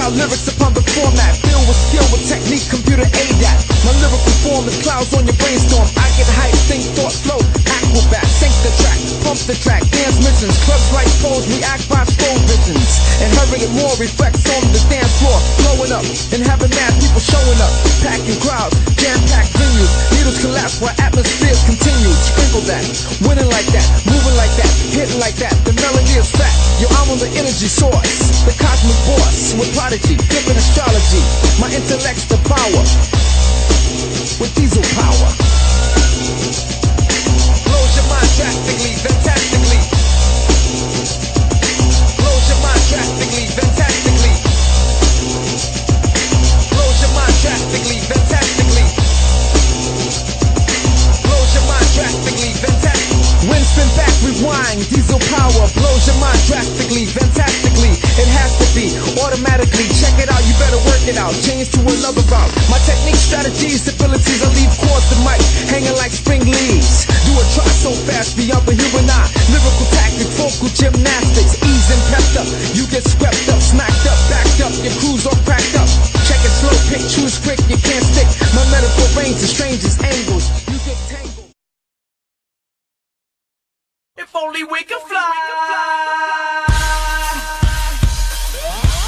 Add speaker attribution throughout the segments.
Speaker 1: out lyrics upon the format, filled with skill with technique, computer ADAT. My lyrical form is clouds on your brainstorm. I get hype, think, thought, flow, acrobat. Sync the track, pump the track, dance missions. Clubs like foes, react by slow visions. Inherited more reflects on the dance floor. Blowing up and having mad people showing up. Packing crowds, jam-packed venues. Needles collapse while atmospheres continue. Sprinkle that, winning like that, moving like that, hitting like that. The melody is fat. Yo, I'm on the energy source, the cosmic boss with prodigy, different astrology. My intellect's the power with diesel power. Blows your mind drastically, fantastically. Blows your mind drastically, fantastically. Blows your mind drastically, fantastically. Blows your mind drastically, fantastically. Wind spin back, rewind, diesel power. Blows your mind drastically, fantastically. It has to be automatically. Check it out, you better work it out. Change to another route. My technique, strategies, abilities, I leave chords to mic hanging like spring leaves. Do a try so fast beyond the human eye. Lyrical tactics, vocal gymnastics, ease and pepped up. You get swept up, smacked up, backed up. Your crew's all cracked up. Check it slow, pick, choose quick. You can't stick. My metaphor range is strangest angles. You get tangled.
Speaker 2: If only we could fly.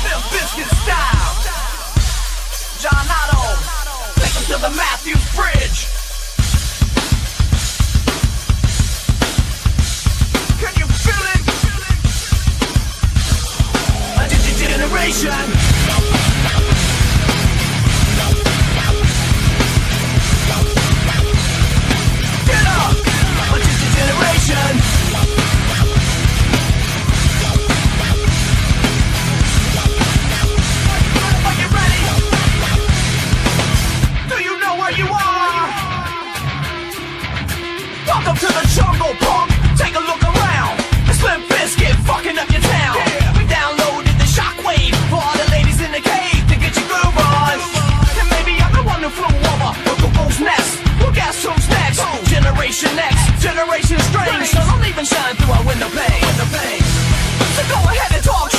Speaker 2: Bill Biscuit style. John Otto. Take him to the Matthews Bridge. Can you feel it? A generation. Get up! A generation. Are you ready? Do you know where you are? Welcome to the jungle, punk. Take a look around. The Slim Biscuit fucking up your town. We downloaded the shockwave for all the ladies in the cave to get your groove on. And maybe I'm the one who flew over Uncle Boo's nest. Well, guess who's next? Generation X, Generation Strange. So don't even shine through our window pane. So go ahead and talk